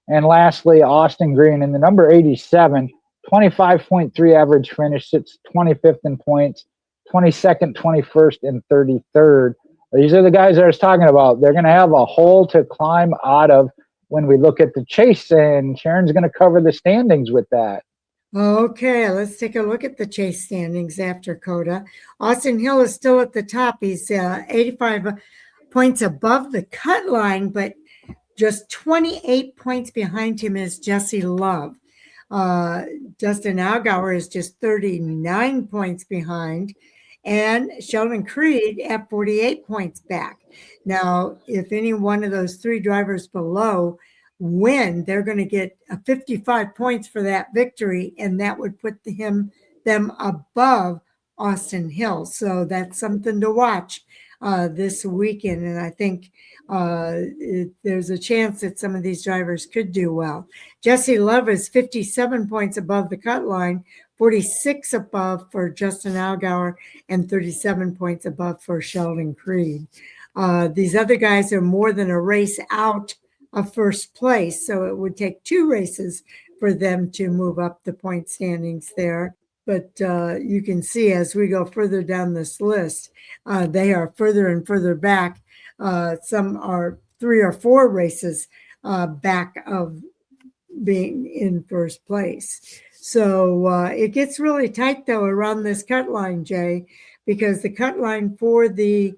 And lastly, Austin Green in the number 87, 25.3 average finish, sits 25th in points, 22nd, 21st, and 33rd. These are the guys I was talking about. They're going to have a hole to climb out of when we look at the chase, and Sharon's going to cover the standings with that. Okay, let's take a look at the chase standings after Coda. Austin Hill is still at the top. He's 85 points above the cut line, but just 28 points behind him is Jesse Love. Justin Allgaier is just 39 points behind, and Sheldon Creed at 48 points back. Now, if any one of those three drivers below win, they're going to get 55 points for that victory, and that would put them above Austin Hill. So that's something to watch this weekend, and I think there's a chance that some of these drivers could do well. Jesse Love is 57 points above the cut line, 46 above for Justin Allgaier, and 37 points above for Sheldon Creed. These other guys are more than a race out of first place, so it would take two races for them to move up the point standings there. But you can see as we go further down this list, they are further and further back. Some are 3 or 4 races back of being in first place. So it gets really tight, though, around this cut line, Jay, because the cut line for the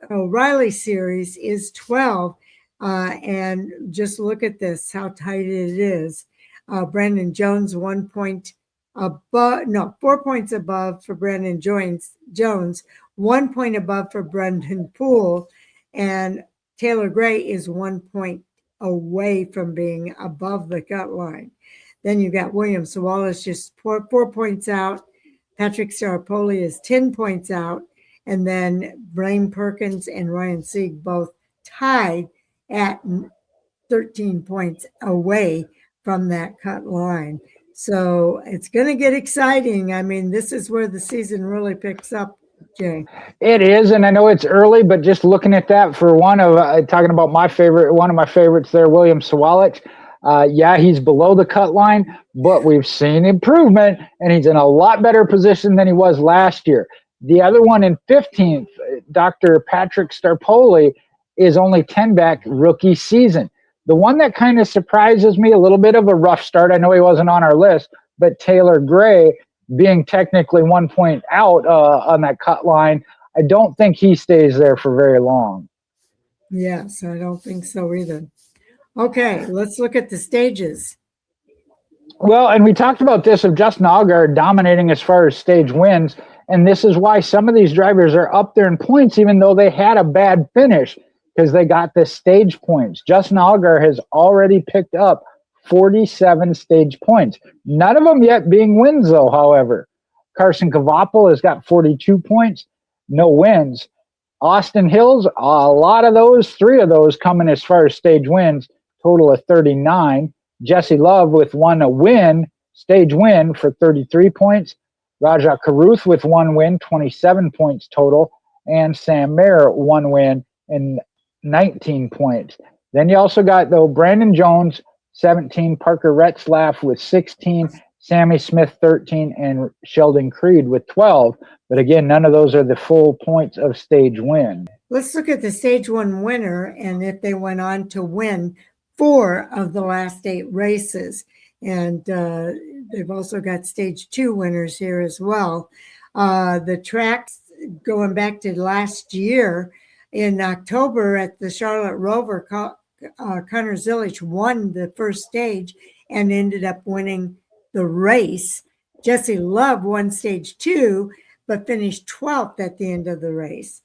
Reilly series is 12. And just look at this, how tight it is. Brandon Jones, 4 points above for Brandon Jones, 1 point above for Brendan Poole, and Taylor Gray is 1 point away from being above the cut line. Then you've got William Wallace just 4 points out. Patrick Staropoli is 10 points out. And then Blaine Perkins and Ryan Sieg both tied at 13 points away from that cut line. So it's going to get exciting. I mean, this is where the season really picks up, Jay. It is, and I know it's early, but just looking at that for one of talking about one of my favorites there, William Sawalich. Yeah, he's below the cut line, but we've seen improvement, and he's in a lot better position than he was last year. The other one in 15th, Dr. Patrick Staropoli, is only 10 back rookie season. The one that kind of surprises me, a little bit of a rough start, I know he wasn't on our list, but Taylor Gray being technically 1 point out on that cut line, I don't think he stays there for very long. Yes, I don't think so either. Okay, let's look at the stages. Well, and we talked about this of Justin Allgaier dominating as far as stage wins, and this is why some of these drivers are up there in points, even though they had a bad finish, because they got the stage points. Justin Allgaier has already picked up 47 stage points. None of them yet being wins, though, however. Carson Kvapil has got 42 points, no wins. Austin Hills, a lot of those, 3 of those coming as far as stage wins, total of 39. Jesse Love with stage win for 33 points. Rajat Caruth with 1 win, 27 points total. And Sam Mayer, 1 win and 19 points. Then you also got, though, Brandon Jones, 17, Parker Retzlaff with 16, Sammy Smith, 13, and Sheldon Creed with 12. But again, none of those are the full points of stage win. Let's look at the stage 1 winner and if they went on to win 4 of the last 8 races. And they've also got stage 2 winners here as well. The tracks going back to last year, in October at the Charlotte Rover, Connor Zilisch won the first stage and ended up winning the race. Jesse Love won stage 2, but finished 12th at the end of the race.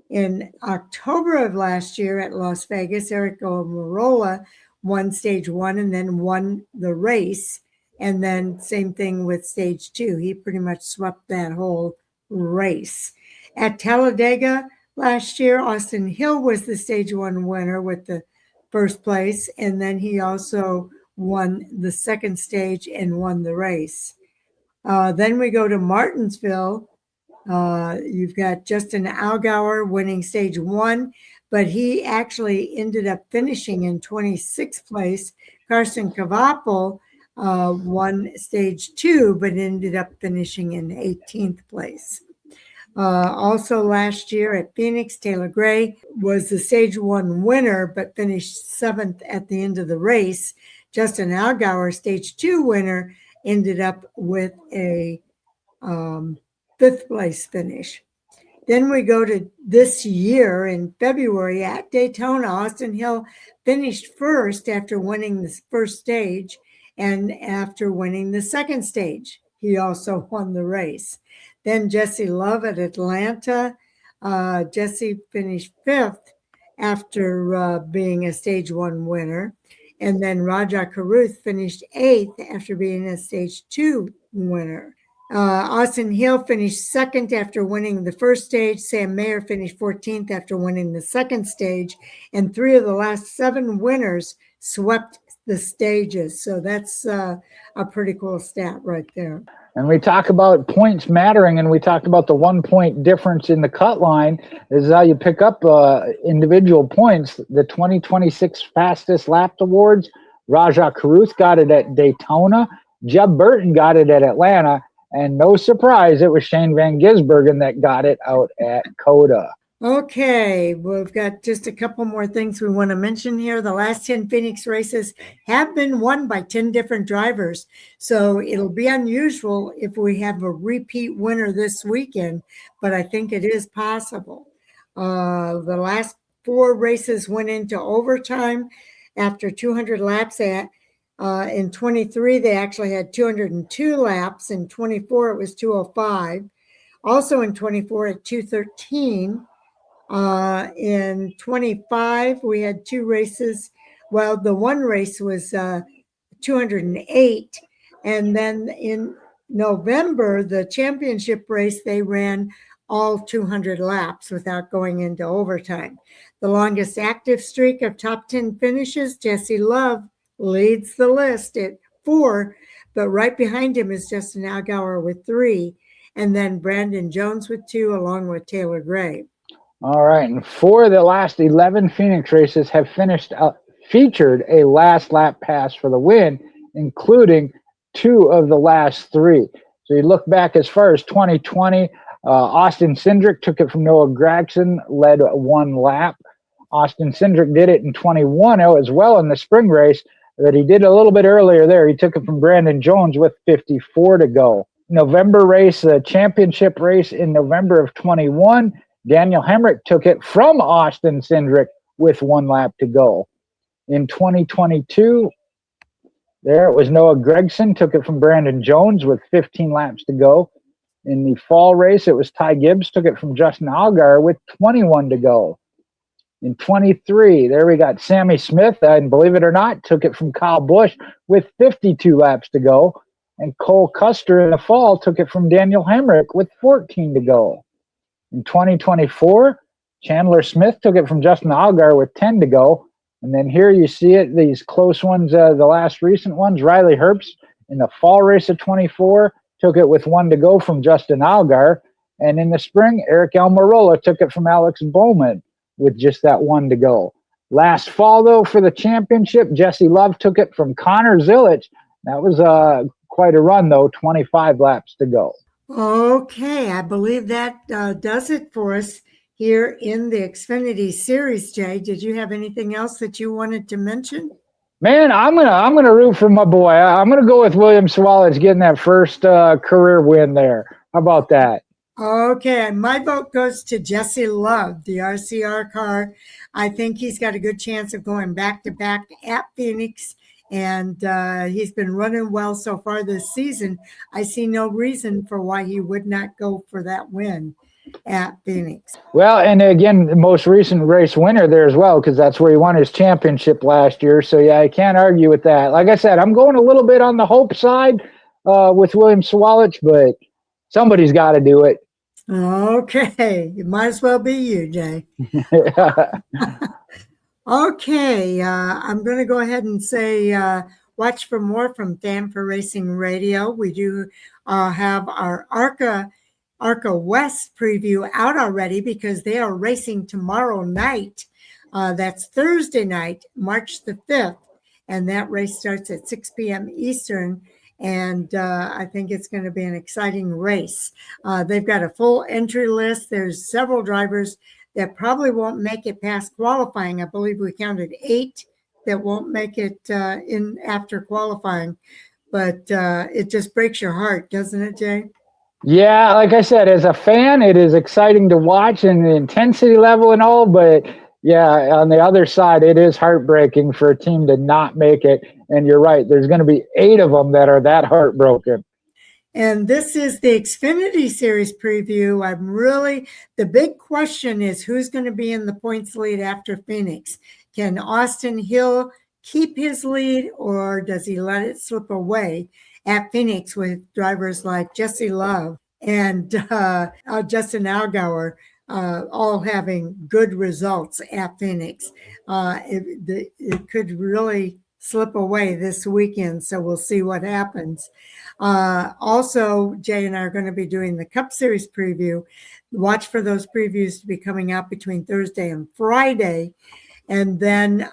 In October of last year at Las Vegas, Eric Almirola won stage 1 and then won the race. And then same thing with stage 2. He pretty much swept that whole race. At Talladega last year, Austin Hill was the stage 1 winner with the first place, and then he also won the second stage and won the race. Then we go to Martinsville. You've got Justin Allgaier winning stage 1, but he actually ended up finishing in 26th place. Carson Cavappel won stage 2, but ended up finishing in 18th place. Also last year at Phoenix, Taylor Gray was the stage 1 winner, but finished 7th at the end of the race. Justin Allgaier, stage 2 winner, ended up with a 5th place finish. Then we go to this year in February at Daytona. Austin Hill finished first after winning the first stage, and after winning the second stage, he also won the race. Then Jesse Love at Atlanta. Jesse finished 5th after being a stage 1 winner. And then Raja Caruth finished 8th after being a stage 2 winner. Austin Hill finished 2nd after winning the first stage. Sam Mayer finished 14th after winning the second stage. And 3 of the last 7 winners swept the stages. So that's a pretty cool stat right there. And we talk about points mattering, and we talked about the 1 point difference in the cut line. This is how you pick up individual points. The 2026 Fastest Lap Awards, Raja Caruth got it at Daytona. Jeb Burton got it at Atlanta. And no surprise, it was Shane Van Gisbergen that got it out at COTA. Okay, we've got just a couple more things we want to mention here. The last 10 Phoenix races have been won by 10 different drivers. So it'll be unusual if we have a repeat winner this weekend, but I think it is possible. The last 4 races went into overtime after 200 laps. In 23, they actually had 202 laps. In 24, it was 205. Also in 24 at 213. In 25, we had 2 races. Well, the one race was 208. And then in November, the championship race, they ran all 200 laps without going into overtime. The longest active streak of top 10 finishes, Jesse Love leads the list at 4, but right behind him is Justin Allgaier with 3, and then Brandon Jones with 2, along with Taylor Gray. All right, and 4 of the last 11 Phoenix races have featured a last lap pass for the win, including 2 of the last 3. So you look back as far as 2020, Austin Cindric took it from Noah Gragson, led 1 lap. Austin Cindric did it in 21 as well in the spring race, but he did a little bit earlier there. He took it from Brandon Jones with 54 to go. November race, the championship race in November of 21, Daniel Hemrick took it from Austin Cindric with 1 lap to go. In 2022, there it was Noah Gragson, took it from Brandon Jones with 15 laps to go. In the fall race, it was Ty Gibbs, took it from Justin Allgaier with 21 to go. In 23, there we got Sammy Smith, and believe it or not, took it from Kyle Busch with 52 laps to go. And Cole Custer in the fall took it from Daniel Hemrick with 14 to go. In 2024, Chandler Smith took it from Justin Allgaier with 10 to go. And then here you see it, these close ones, the last recent ones, Riley Herbst in the fall race of 24 took it with 1 to go from Justin Allgaier. And in the spring, Eric Almirola took it from Alex Bowman with just that 1 to go. Last fall, though, for the championship, Jesse Love took it from Connor Zilic. That was quite a run, though, 25 laps to go. Okay, I believe that does it for us here in the Xfinity Series, Jay. Did you have anything else that you wanted to mention? Man, I'm gonna root for my boy. I'm gonna go with William Sawalich getting that first career win there. How about that? Okay, my vote goes to Jesse Love, the RCR car. I think he's got a good chance of going back-to-back at Phoenix, and he's been running well so far this season. I see no reason for why he would not go for that win at Phoenix. Well, and again, the most recent race winner there as well, because that's where he won his championship last year. So, yeah, I can't argue with that. Like I said, I'm going a little bit on the hope side with William Sawalich, but somebody's got to do it. Okay, it might as well be you, Jay. Okay, I'm going to go ahead and say watch for more from Fan for Racing Radio. We do have our ARCA West preview out already because they are racing tomorrow night. That's Thursday night, March the 5th, and that race starts at 6 p.m. Eastern. And I think it's going to be an exciting race. They've got a full entry list. There's several drivers that probably won't make it past qualifying. I believe we counted 8 that won't make it in after qualifying. But it just breaks your heart, doesn't it, Jay? Yeah, like I said, as a fan, it is exciting to watch and the intensity level and all, but yeah, on the other side, it is heartbreaking for a team to not make it. And you're right, there's going to be 8 of them that are that heartbroken. And this is the Xfinity Series preview. The big question is who's going to be in the points lead after Phoenix? Can Austin Hill keep his lead, or does he let it slip away at Phoenix with drivers like Jesse Love and Justin Allgaier all having good results at Phoenix? It could really slip away this weekend, so we'll see what happens. Also, Jay and I are going to be doing the Cup Series preview. Watch for those previews to be coming out between Thursday and Friday. And then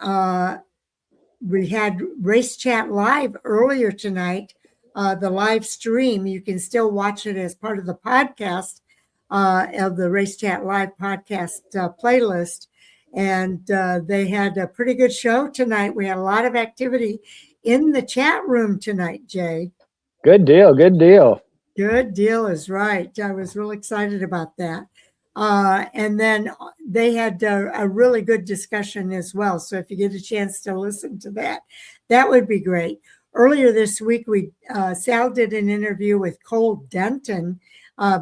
we had Race Chat Live earlier tonight, the live stream. You can still watch it as part of the podcast of the Race Chat Live podcast playlist. And they had a pretty good show tonight. We had a lot of activity in the chat room tonight, Jay. Good deal. Good deal. Good deal is right. I was real excited about that. And then they had a really good discussion as well. So if you get a chance to listen to that, that would be great. Earlier this week, Sal did an interview with Cole Denton.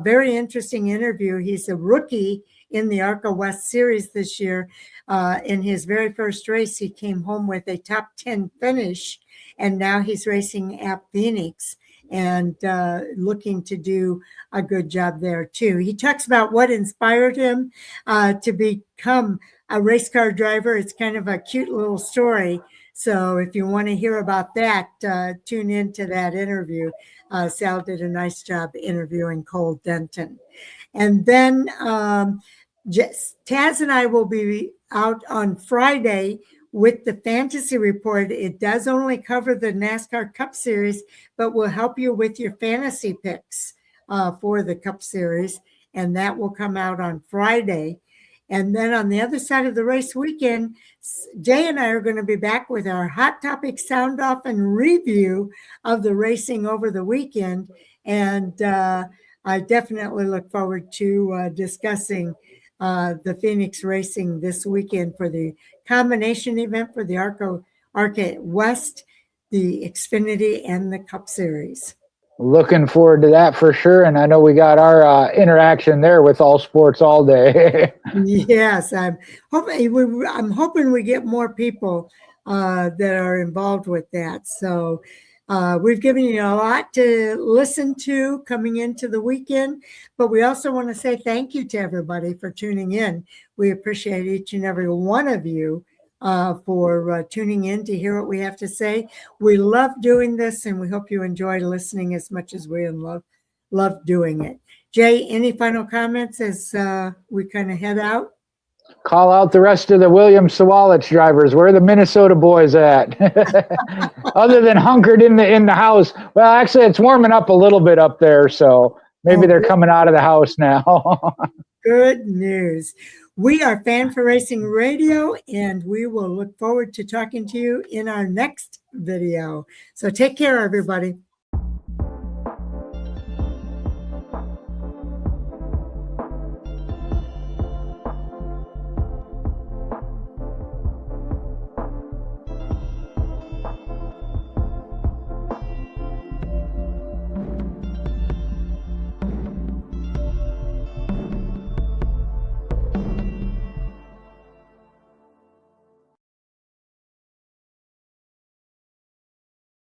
Very interesting interview. He's a rookie in the ARCA West Series this year. In his very first race, he came home with a top 10 finish, and now he's racing at Phoenix and looking to do a good job there too. He talks about what inspired him to become a race car driver. It's kind of a cute little story. So if you want to hear about that, tune into that interview. Sal did a nice job interviewing Cole Denton. And then Taz and I will be out on Friday with the Fantasy Report. It does only cover the NASCAR Cup Series, but will help you with your fantasy picks for the Cup Series. And that will come out on Friday. And then on the other side of the race weekend, Jay and I are going to be back with our Hot Topic Sound Off and review of the racing over the weekend. And I definitely look forward to discussing the Phoenix racing this weekend for the combination event for the ARCA West, the Xfinity, and the Cup Series. Looking forward to that for sure. And I know we got our interaction there with All Sports All Day. Yes, I'm hoping we get more people that are involved with that. So we've given you a lot to listen to coming into the weekend, but we also want to say thank you to everybody for tuning in. We appreciate each and every one of you for tuning in to hear what we have to say. We love doing this, and we hope you enjoy listening as much as we love doing it. Jay, any final comments as we kind of head out? Call out the rest of the Williams Sawalich drivers. Where are the Minnesota boys at? Other than hunkered in the house. Well, actually, it's warming up a little bit up there, so maybe they're coming out of the house now. Good news. We are Fan for Racing Radio, and we will look forward to talking to you in our next video. So take care, everybody.